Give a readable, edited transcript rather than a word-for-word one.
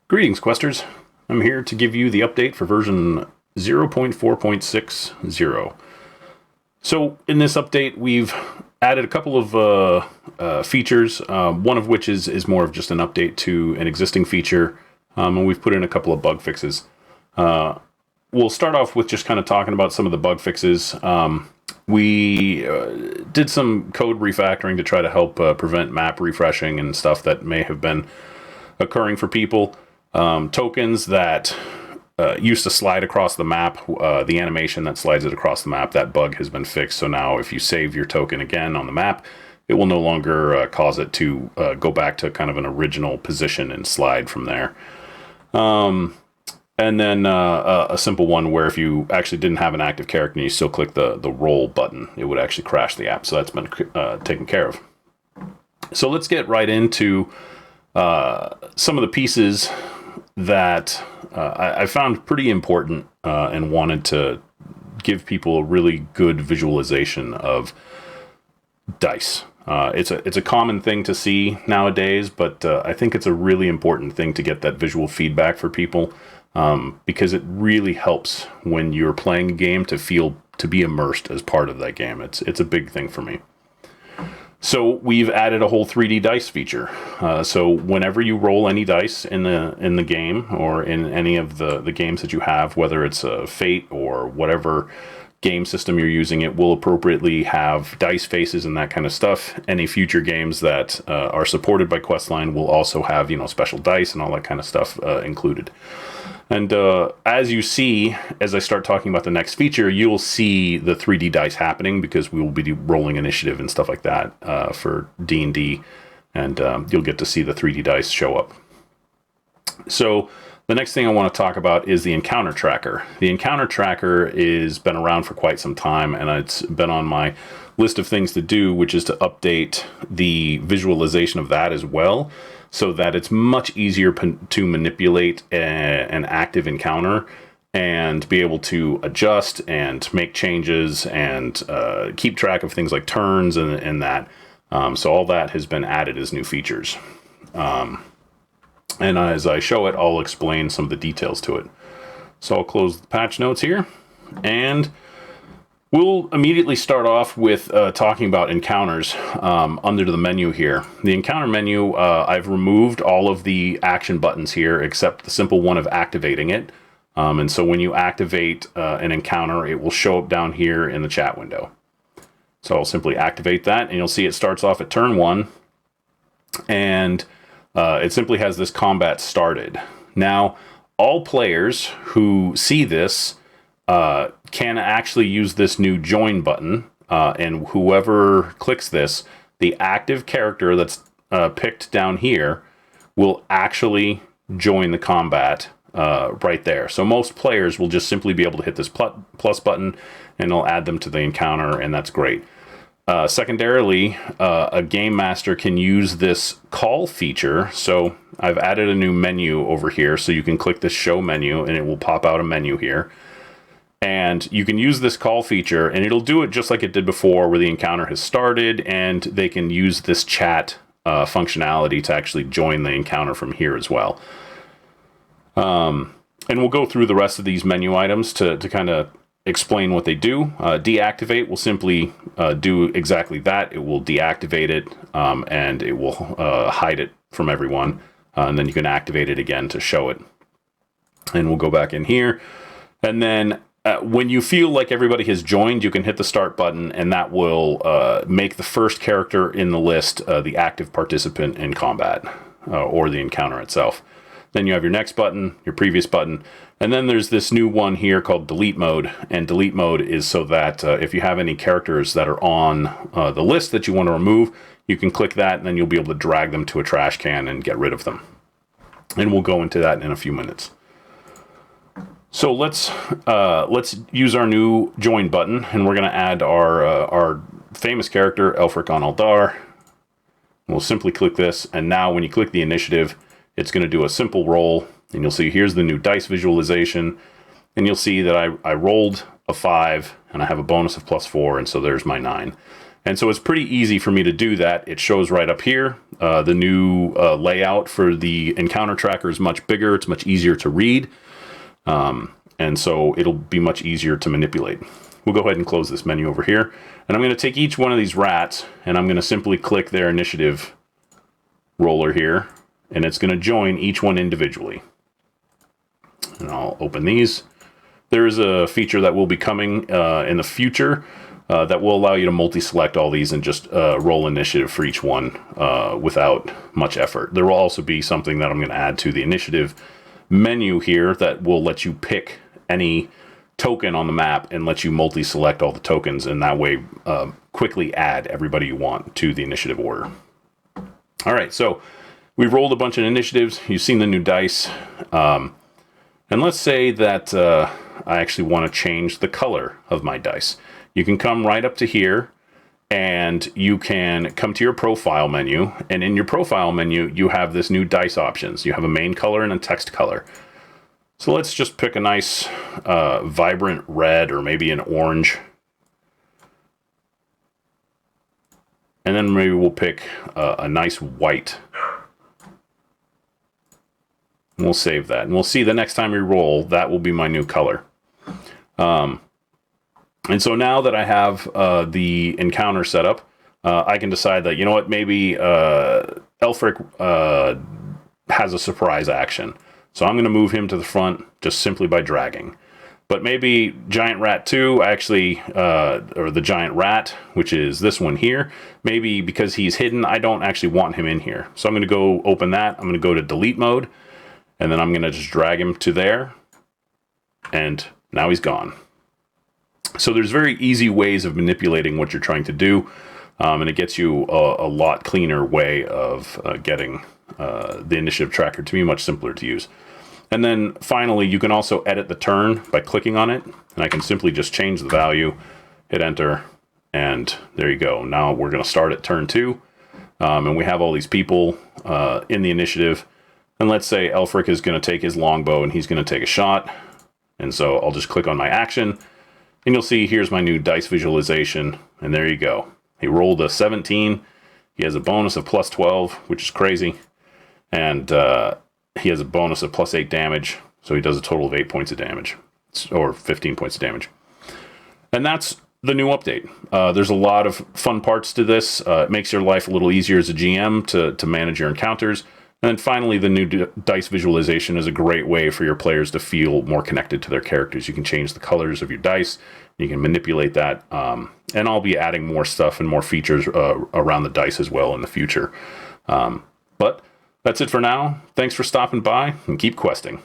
Greetings, Questers. I'm here to give you the update for version 0.4.60. So in this update, we've added a couple of features, one of which is more of just an update to an existing feature, and we've put in a couple of bug fixes. We'll start off with just kind of talking about some of the bug fixes. We did some code refactoring to try to help prevent map refreshing and stuff that may have been occurring for people. Tokens that used to slide across the map, the animation that slides it across the map, that bug has been fixed. So now if you save your token again on the map, it will no longer cause it to go back to kind of an original position and slide from there. And then a simple one where if you actually didn't have an active character and you still click the roll button, it would actually crash the app. So that's been taken care of. So let's get right into some of the pieces that I found pretty important and wanted to give people a really good visualization of dice. It's a common thing to see nowadays, but I think it's a really important thing to get that visual feedback for people, because it really helps when you're playing a game to be immersed as part of that game. It's a big thing for me. So we've added a whole 3D dice feature. So whenever you roll any dice in the game or in any of the games that you have, whether it's a Fate or whatever game system you're using, it will appropriately have dice faces and that kind of stuff. Any future games that are supported by Questline will also have, special dice and all that kind of stuff included. And as you see, as I start talking about the next feature, you'll see the 3D dice happening because we will be rolling initiative and stuff like that for D&D, and you'll get to see the 3D dice show up. So the next thing I want to talk about is the encounter tracker. The encounter tracker has been around for quite some time, and it's been on my list of things to do, which is to update the visualization of that as well, so that it's much easier to manipulate an active encounter and be able to adjust and make changes and keep track of things like turns and that. So all that has been added as new features. And as I show it, I'll explain some of the details to it. So I'll close the patch notes here, and we'll immediately start off with talking about encounters under the menu here. The encounter menu, I've removed all of the action buttons here except the simple one of activating it. And so when you activate an encounter, it will show up down here in the chat window. So I'll simply activate that, and you'll see it starts off at turn 1, and it simply has this combat started. Now, all players who see this can actually use this new join button, and whoever clicks this, the active character that's picked down here will actually join the combat right there. So most players will just simply be able to hit this plus button, and it'll add them to the encounter, and that's great. Secondarily, a game master can use this call feature. So I've added a new menu over here, so you can click this show menu and it will pop out a menu here. And you can use this call feature, and it'll do it just like it did before, where the encounter has started, and they can use this chat functionality to actually join the encounter from here as well. And we'll go through the rest of these menu items to kind of explain what they do. Deactivate will simply do exactly that. It will deactivate it, and it will hide it from everyone. And then you can activate it again to show it. And we'll go back in here. And then when you feel like everybody has joined, you can hit the start button, and that will make the first character in the list the active participant in combat, or the encounter itself. Then you have your next button, your previous button, and then there's this new one here called delete mode. And delete mode is so that if you have any characters that are on the list that you want to remove, you can click that, and then you'll be able to drag them to a trash can and get rid of them. And we'll go into that in a few minutes. So let's use our new join button, and we're going to add our famous character, Elfric on Aldar. We'll simply click this, and now when you click the initiative, it's going to do a simple roll, and you'll see here's the new dice visualization, and you'll see that I rolled a 5, and I have a bonus of +4, and so there's my 9. And so it's pretty easy for me to do that. It shows right up here. The new layout for the encounter tracker is much bigger. It's much easier to read. And so it'll be much easier to manipulate. We'll go ahead and close this menu over here. And I'm going to take each one of these rats, and I'm going to simply click their initiative roller here, and it's going to join each one individually. And I'll open these. There is a feature that will be coming in the future that will allow you to multi-select all these and just roll initiative for each one without much effort. There will also be something that I'm going to add to the initiative menu here that will let you pick any token on the map and let you multi-select all the tokens, and that way quickly add everybody you want to the initiative order. All right, so we've rolled a bunch of initiatives. You've seen the new dice. And let's say that I actually want to change the color of my dice. You can come right up to here, and you can come to your profile menu, and in your profile menu you have this new dice options. You have a main color and a text color. So let's just pick a nice vibrant red, or maybe an orange, and then maybe we'll pick a nice white. And we'll save that, and we'll see the next time we roll that will be my new color. And so now that I have the encounter set up, I can decide that, you know what, maybe Elfric has a surprise action. So I'm going to move him to the front just simply by dragging. But maybe Giant Rat 2 actually, or the Giant Rat, which is this one here, maybe because he's hidden, I don't actually want him in here. So I'm going to go open that. I'm going to go to delete mode, and then I'm going to just drag him to there, and now he's gone. So there's very easy ways of manipulating what you're trying to do, and it gets you a lot cleaner way of getting the initiative tracker to be much simpler to use. And then finally, you can also edit the turn by clicking on it, and I can simply just change the value, hit enter, and there you go. Now we're going to start at turn 2, and we have all these people in the initiative, and let's say Elfric is going to take his longbow and he's going to take a shot, and so I'll just click on my action. And you'll see here's my new dice visualization, and there you go. He rolled a 17. He has a bonus of plus 12, which is crazy. And he has a bonus of plus 8 damage, so he does a total of 8 points of damage, or 15 points of damage. And that's the new update. There's a lot of fun parts to this. It makes your life a little easier as a GM to manage your encounters. And then finally, the new dice visualization is a great way for your players to feel more connected to their characters. You can change the colors of your dice. You can manipulate that. And I'll be adding more stuff and more features around the dice as well in the future. But that's it for now. Thanks for stopping by, and keep questing.